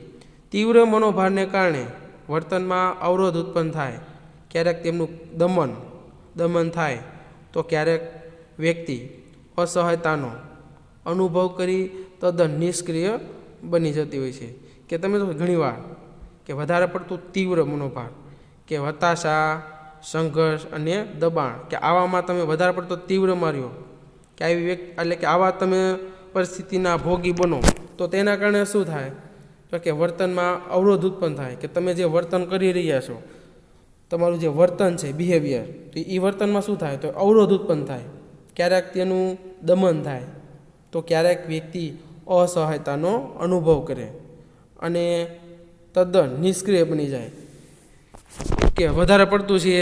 તીવ્ર મનોભારને કારણે વર્તનમાં અવરોધ ઉત્પન્ન થાય ક્યારેક તેમનું દમન થાય તો ક્યારેક વ્યક્તિ અસહાયતાનો અનુભવ કરી તદ્દન નિષ્ક્રિય બની જતી હોય છે કે તમે તો ઘણીવાર કે વધારે પડતું તીવ્ર મનોભાર કે હતાશા સંઘર્ષ અને દબાણ કે આવામાં તમે વધારે પડતો તીવ્ર માર્યો કે આવી વ્યક્તિ એટલે કે આવા તમે પરિસ્થિતિના ભોગી બનો તો તેના કારણે શું થાય તો કે વર્તનમાં અવરોધ ઉત્પન્ન થાય કે તમે જે વર્તન કરી રહ્યા છો તમારું જે વર્તન છે બિહેવિયર તો એ વર્તનમાં શું થાય તો અવરોધ ઉત્પન્ન થાય ક્યારેક તેનું દમન થાય તો ક્યારેક વ્યક્તિ અસહાયતાનો અનુભવ કરે અને તદ્દન નિષ્ક્રિય બની જાય કે વધારે પડતું છે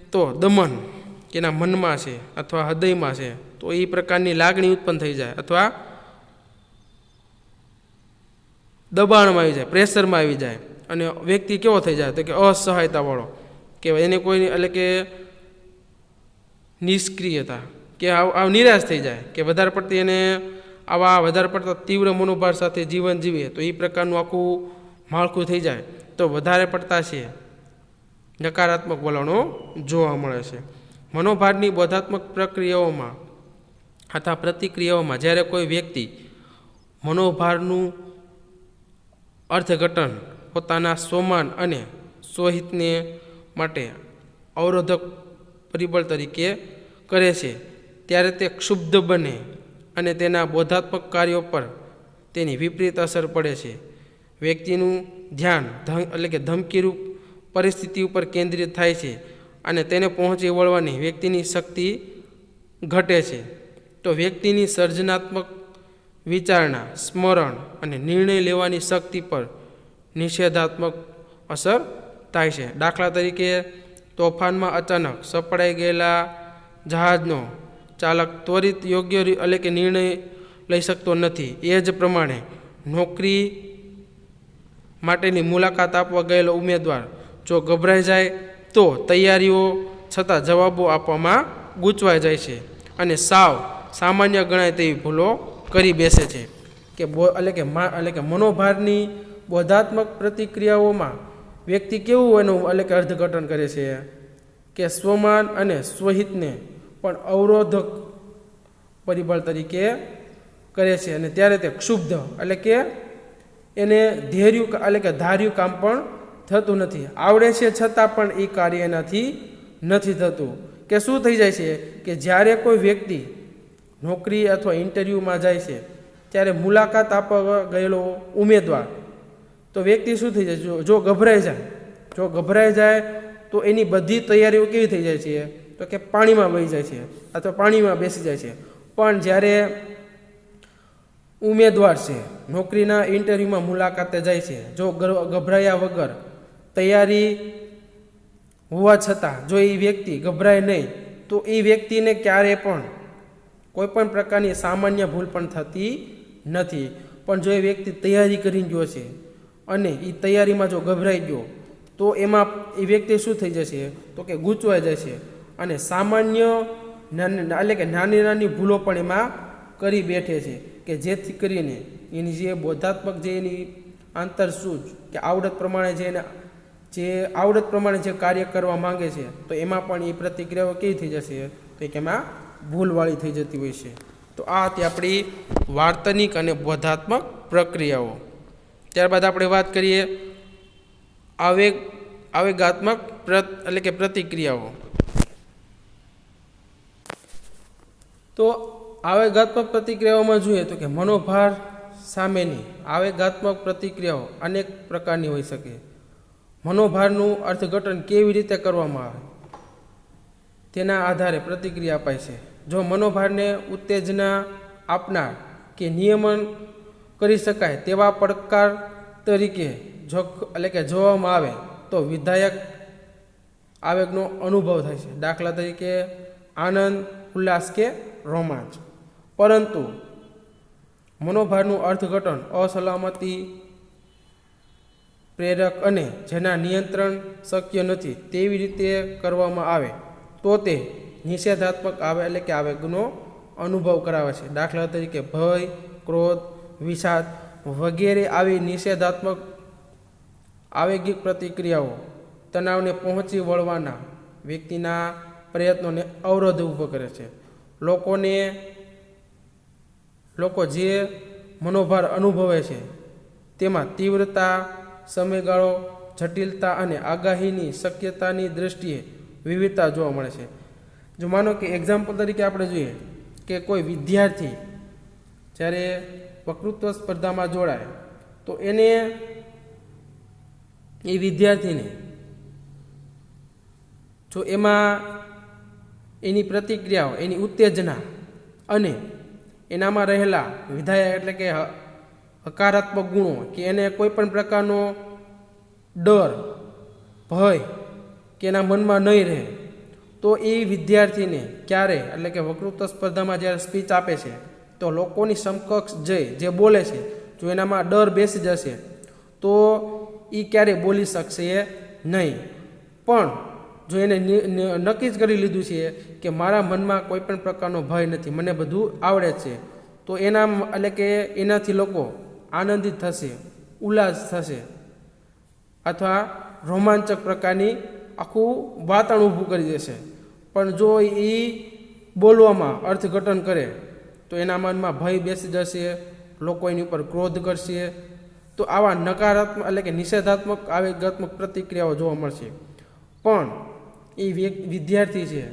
તો દમન કે એના મનમાં છે અથવા હૃદયમાં છે તો એ પ્રકારની લાગણી ઉત્પન્ન થઈ જાય અથવા દબાણમાં આવી જાય પ્રેશરમાં આવી જાય અને વ્યક્તિ કેવો થઈ જાય તો કે અસહાયતાવાળો કે એને કોઈ એટલે કે નિષ્ક્રિયતા કે આવ નિરાશ થઈ જાય કે વધારે પડતી એને આવા વધારે પડતા તીવ્ર મનોભાર સાથે જીવન જીવે તો એ પ્રકારનું આખું માળખું થઈ જાય તો વધારે પડતા છે નકારાત્મક વલણો જોવા મળે છે મનોભારની બોધાત્મક પ્રક્રિયાઓમાં અથવા પ્રતિક્રિયાઓમાં જ્યારે કોઈ વ્યક્તિ મનોભારનું અર્થઘટન પોતાના સ્વમાન અને સ્વહિતને માટે અવરોધક પરિબળ તરીકે કરે છે ત્યારે તે ક્ષુબ્ધ બને અને તેના બોધાત્મક કાર્યો પર તેની વિપરીત અસર પડે છે વ્યક્તિનું ધ્યાન એટલે કે ધમકીરૂપ પરિસ્થિતિ ઉપર કેન્દ્રિત થાય છે અને તેને પહોંચી વળવાની વ્યક્તિની શક્તિ ઘટે છે તો વ્યક્તિની સર્જનાત્મક વિચારણા સ્મરણ અને નિર્ણય લેવાની શક્તિ પર નિષેધાત્મક અસર થાય છે દાખલા તરીકે તોફાનમાં અચાનક સપડાઈ ગયેલા જહાજનો ચાલક ત્વરિત યોગ્ય એટલે કે નિર્ણય લઈ શકતો નથી એ જ પ્રમાણે નોકરી માટેની મુલાકાત આપવા ગયેલો ઉમેદવાર જો ગભરાઈ જાય તો તૈયારીઓ છતાં જવાબો આપવામાં ગૂંચવાઈ જાય છે અને સાવ સામાન્ય ગણાય તેવી ભૂલો કરી બેસે છે કે એટલે કે મનોભારની બોધાત્મક પ્રતિક્રિયાઓમાં વ્યક્તિ કેવું એનું એટલે કે અર્થઘટન કરે છે કે સ્વમાન અને સ્વહિતને પણ અવરોધક પરિબળ તરીકે કરે છે અને ત્યારે તે ક્ષુબ્ધ એટલે કે એને ધૈર્યું એટલે કે ધાર્યું કામ પણ થતું નથી આવડે છે છતાં પણ એ કાર્ય એનાથી નથી થતું કે શું થઈ જાય છે કે જ્યારે કોઈ વ્યક્તિ નોકરી અથવા ઇન્ટરવ્યૂમાં જાય છે ત્યારે મુલાકાત આપવા ગયેલો ઉમેદવાર તો વ્યક્તિ શું થઈ જાય જો ગભરાઈ જાય તો એની બધી તૈયારીઓ કેવી થઈ જાય છે તો કે પાણીમાં વહી જાય છે અથવા પાણીમાં બેસી જાય છે પણ જ્યારે ઉમેદવાર છે નોકરીના ઇન્ટરવ્યૂમાં મુલાકાતે જાય છે જો ગભરાયા વગર તૈયારી હોવા છતાં જો એ વ્યક્તિ ગભરાય નહીં તો એ વ્યક્તિને ક્યારેય પણ કોઈ પણ પ્રકારની સામાન્ય ભૂલ પણ થતી નથી પણ જો એ વ્યક્તિ તૈયારી કરીને ગયો છે અને એ તૈયારીમાં જો ગભરાઈ ગયો તો એમાં એ વ્યક્તિ શું થઈ જશે તો કે ગૂંચવાઈ જશે અને સામાન્ય એટલે કે નાની નાની ભૂલો પણ એમાં કરી બેઠે છે કે જેથી કરીને એની જે બોધાત્મક જે એની આંતરસૂઝ કે આવડત પ્રમાણે જે કાર્ય કરવા માંગે છે તો એમાં પણ એ પ્રતિક્રિયાઓ કેવી થઈ જશે તો કે એમાં ભૂલવાળી થઈ જતી હોય છે. તો આ હતી આપણી વાર્તનિક અને બોધાત્મક પ્રક્રિયાઓ. ત્યારબાદ આપણે વાત કરીએ આવેગાત્મક એટલે કે પ્રતિક્રિયાઓ. તો આવેગાત્મક પ્રતિક્રિયાઓમાં જોઈએ તો કે મનોભાર સામેની આવેગાત્મક પ્રતિક્રિયાઓ અનેક પ્રકારની હોઈ શકે. મનોભારનું અર્થઘટન કેવી રીતે કરવામાં આવે તેના આધારે પ્રતિક્રિયા અપાય છે. જો મનોભારને ઉત્તેજના આપનાર કે નિયમન કરી શકાય તેવા પડકાર તરીકે એટલે કે જોવામાં આવે તો વિધાયક આવેગનો અનુભવ થાય છે. દાખલા તરીકે આનંદ, ઉલ્લાસ કે રોમાંચ. પરંતુ મનોભારનું અર્થઘટન અસલામતી, પ્રેરક અને જેના નિયંત્રણ શક્ય નથી તેવી રીતે કરવામાં આવે તો તે નિષેધાત્મક એટલે કે આવેગનો અનુભવ કરાવે છે. દાખલા તરીકે ભય, ક્રોધ, વિષાદ વગેરે આવી નિષેધાત્મક આવેગિક પ્રતિક્રિયાઓ તણાવને પહોંચી વળવાના વ્યક્તિના પ્રયત્નોને અવરોધ ઊભો કરે છે. લોકો જે મનોભાર અનુભવે છે તેમાં તીવ્રતા, સમયગાળો, જટિલતા અને આગાહીની શક્યતાની દૃષ્ટિએ વિવિધતા જોવા મળે છે. જો માનો કે એક્ઝામ્પલ તરીકે આપણે જોઈએ કે કોઈ વિદ્યાર્થી જ્યારે વક્તૃત્વ સ્પર્ધામાં જોડાય તો એ વિદ્યાર્થીને જો એમાં એની પ્રતિક્રિયાઓ, એની ઉત્તેજના અને એનામાં રહેલા વિધાયક એટલે કે હકારાત્મક ગુણો કે એને કોઈ પણ પ્રકારનો ડર, ભય કે એના મનમાં નહીં રહે તો એ વિદ્યાર્થીને ક્યારે એટલે કે વક્તૃત્વ સ્પર્ધામાં જ્યારે સ્પીચ આપે છે તો લોકોની સમકક્ષ જે બોલે છે જો એનામાં ડર બેસી જશે તો એ ક્યારેય બોલી શકશે નહીં. પણ જો એને નક્કી જ કરી લીધું છે કે મારા મનમાં કોઈ પણ પ્રકારનો ભય નથી, મને બધું આવડે છે, તો એટલે કે એનાથી લોકો આનંદિત થશે, ઉલ્લાસ થશે અથવા રોમાંચક પ્રકારની આખું વાતાવરણ ઊભું કરી દેશે. પણ જો એ બોલવામાં અર્થઘટન કરે તો એના મનમાં ભય બેસી જશે, લોકો એની ઉપર ક્રોધ કરશે. તો આવા નકારાત્મક એટલે કે નિષેધાત્મક આવેગાત્મક પ્રતિક્રિયાઓ જોવા મળશે. પણ એ વિદ્યાર્થી છે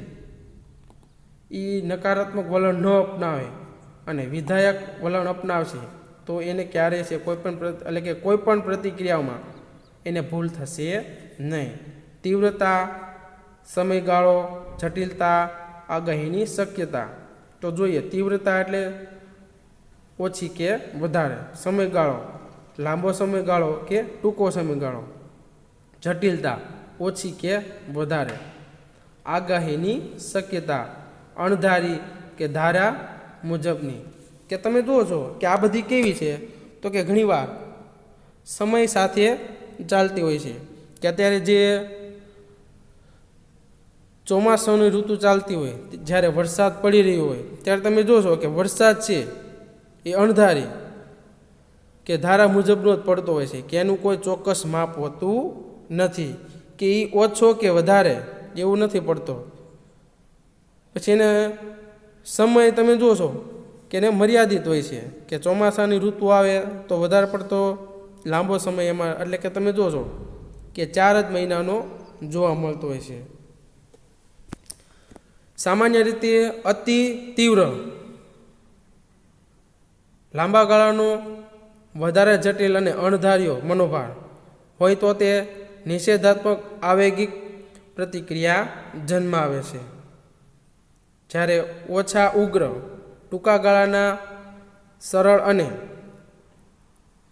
એ નકારાત્મક વલણ ન અપનાવે અને વિધાયક વલણ અપનાવશે તો એને ક્યારેય છે કોઈ પણ પ્રતિક્રિયાઓમાં એને ભૂલ થશે નહીં. તીવ્રતા, સમયગાળો, જટિલતા, આગાહીની શક્યતા. તો જોઈએ તીવ્રતા એટલે ઓછી કે વધારે, સમયગાળો લાંબો સમયગાળો કે ટૂંકો સમયગાળો, જટિલતા ઓછી કે વધારે, આગાહીની શક્યતા અણધારી કે ધારા મુજબની. કે તમે જુઓ છો કે આ બધી કેવી છે તો કે ઘણીવાર સમય સાથે ચાલતી હોય છે. કે અત્યારે જે ચોમાસાની ઋતુ ચાલતી હોય, જ્યારે વરસાદ પડી રહ્યો હોય ત્યારે તમે જોશો કે વરસાદ છે એ અણધારી કે ધારા મુજબનો જ પડતો હોય છે કે એનું કોઈ ચોક્કસ માપ હોતું નથી કે એ ઓછો કે વધારે એવું નથી પડતો. પછી એને સમય તમે જોશો કે એને મર્યાદિત હોય છે કે ચોમાસાની ઋતુ આવે તો વધારે પડતો લાંબો સમય એમાં એટલે કે તમે જોશો કે 4 જ મહિનાનો જોવા મળતો હોય છે. સામાન્ય રીતે અતિ તીવ્ર, લાંબા ગાળાનો, વધારે જટિલ અને અણધાર્યો મનોભાર હોય તો તે નિષેધાત્મક આવેગિક પ્રતિક્રિયા જન્માવે છે. જ્યારે ઓછા ઉગ્ર, ટૂંકા ગાળાના, સરળ અને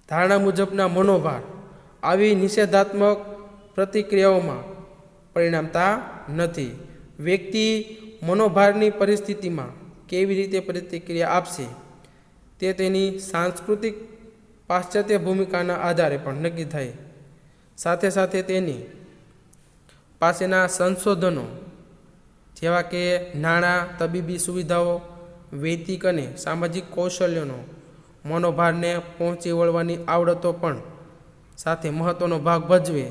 ધારણા મુજબના મનોભાર આવી નિષેધાત્મક પ્રતિક્રિયાઓમાં પરિણમતા નથી. વ્યક્તિ મનોભારની પરિસ્થિતિમાં કેવી રીતે પ્રતિક્રિયા આપશે તે તેની સાંસ્કૃતિક પાશ્ચાત્ય ભૂમિકાના આધારે પણ નક્કી થાય. સાથે સાથે તેની પાસેના સંશોધનો જેવા કે નાણાં, તબીબી સુવિધાઓ, વૈદિક અને સામાજિક કૌશલ્યોનો મનોભારને પહોંચી વળવાની આવડતો પણ સાથે મહત્ત્વનો ભાગ ભજવે.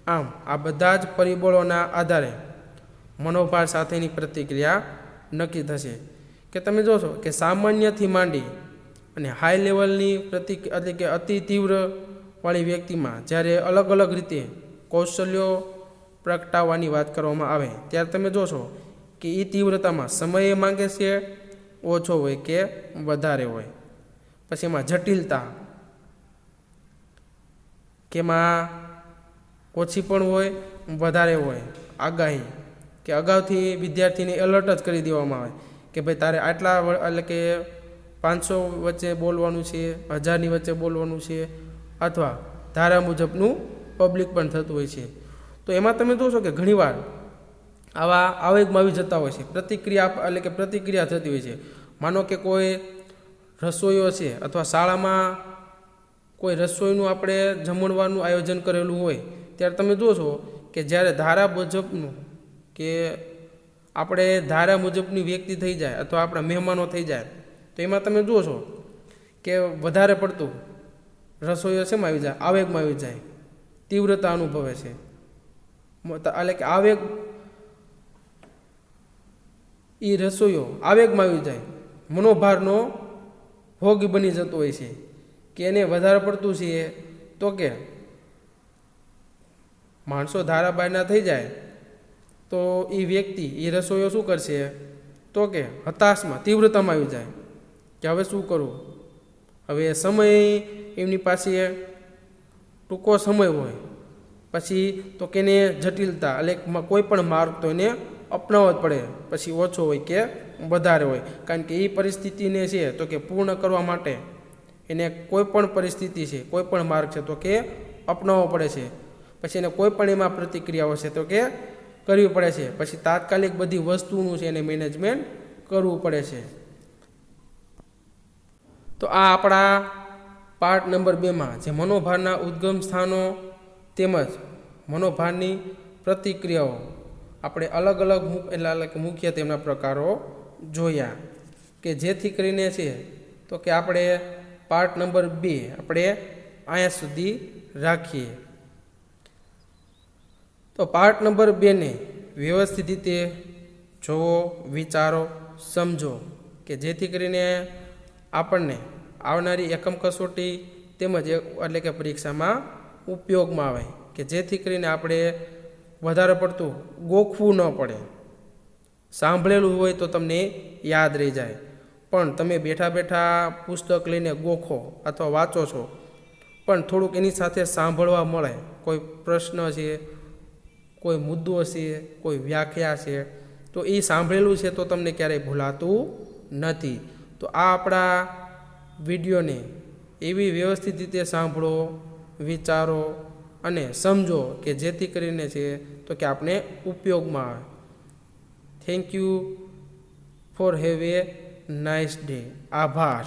આમ આ બધા જ પરિબળોના આધારે મનોભાર સાથેની પ્રતિક્રિયા નક્કી થશે. કે તમે જોશો કે સામાન્યથી માંડી અને હાઈ લેવલની એટલે કે અતિ તીવ્રવાળી વ્યક્તિમાં જ્યારે અલગ અલગ રીતે કૌશલ્યો પ્રગટાવવાની વાત કરવામાં આવે ત્યારે તમે જોશો કે એ તીવ્રતામાં સમય માંગે છે, ઓછો હોય કે વધારે હોય. પછી એમાં જટિલતા કે એમાં ઓછી પણ હોય, વધારે હોય. આગાહી કે અગાઉથી વિદ્યાર્થીને એલર્ટ જ કરી દેવામાં આવે કે ભાઈ તારે આટલા એટલે કે 500 વચ્ચે બોલવાનું છે, 1000ની વચ્ચે બોલવાનું છે, અથવા ધારા મુજબનું પબ્લિક પણ થતું હોય છે. તો એમાં તમે જોશો કે ઘણીવાર આવા આવેગમાં આવી જતા હોય છે, પ્રતિક્રિયા એટલે કે પ્રતિક્રિયા થતી હોય છે. માનો કે કોઈ રસોઈઓ છે અથવા શાળામાં કોઈ રસોઈનું આપણે જમણવાનું આયોજન કરેલું હોય ત્યારે તમે જોશો કે જ્યારે ધારા મુજબનું કે આપણે ધારા મુજબની વ્યક્તિ થઈ જાય અથવા આપણા મહેમાનો થઈ જાય તો એમાં તમે જોશો કે વધારે પડતું રસોઈઓ શેમાં આવી જાય? આવેગમાં આવી જાય, તીવ્રતા અનુભવે છે. એટલે કે આવેગ એ રસોઈઓ આવેગમાં આવી જાય, મનોભારનો ભોગ બની જતો હોય છે. કે એને વધારે પડતું છે તો કે માણસો ધારાબાયના થઈ જાય તો એ વ્યક્તિ એ રસોઈઓ શું કરશે તો કે હતાશમાં, તીવ્રતામાં આવી જાય કે હવે શું કરવું. હવે સમય એમની પાસે ટૂંકો સમય હોય પછી તો કે એને જટિલતા એટલે કોઈ પણ માર્ગ તો એને અપનાવવો જ પડે, પછી ઓછો હોય કે વધારે હોય. કારણ કે એ પરિસ્થિતિને છે તો કે પૂર્ણ કરવા માટે એને કોઈ પણ પરિસ્થિતિ છે, કોઈ પણ માર્ગ છે તો કે અપનાવવો પડે છે. પછી એને કોઈ પણ એમાં પ્રતિક્રિયાઓ છે તો કે કરવી પડે છે. પછી તાત્કાલિક બધી વસ્તુનું છે એને મેનેજમેન્ટ કરવું પડે છે. તો આ આપણા પાર્ટ નંબર 2માં જે મનોભારના ઉદ્ગમ સ્થાનો તેમજ મનોભારની પ્રતિક્રિયાઓ આપણે અલગ અલગ એટલે કે મુખ્ય તેમના પ્રકારો જોયા. કે જેથી કરીને છે તો કે આપણે પાર્ટ નંબર 2 આપણે અહીંયા સુધી રાખીએ. તો પાર્ટ નંબર 2ને વ્યવસ્થિત રીતે જોવો, વિચારો, સમજો કે જેથી કરીને આપણને આવનારી એકમ કસોટી તેમજ એટલે કે પરીક્ષામાં ઉપયોગમાં આવે. કે જેથી કરીને આપણે વધારે પડતું ગોખવું ન પડે. સાંભળેલું હોય તો તમને યાદ રહી જાય, પણ તમે બેઠા બેઠા પુસ્તક લઈને ગોખો અથવા વાંચો છો પણ થોડુંક એની સાથે સાંભળવા મળે. કોઈ પ્રશ્ન છે, કોઈ મુદ્દો છે, કોઈ વ્યાખ્યા છે, તો એ સાંભળેલું છે તો તમને ક્યારેય ભૂલાતું નથી. તો આ આપણા વિડીયોને એવી વ્યવસ્થિત રીતે સાંભળો, વિચારો અને સમજો કે જેથી કરીને છે તો કે આપણે ઉપયોગમાં આવે. Thank you for have a nice day. આભાર.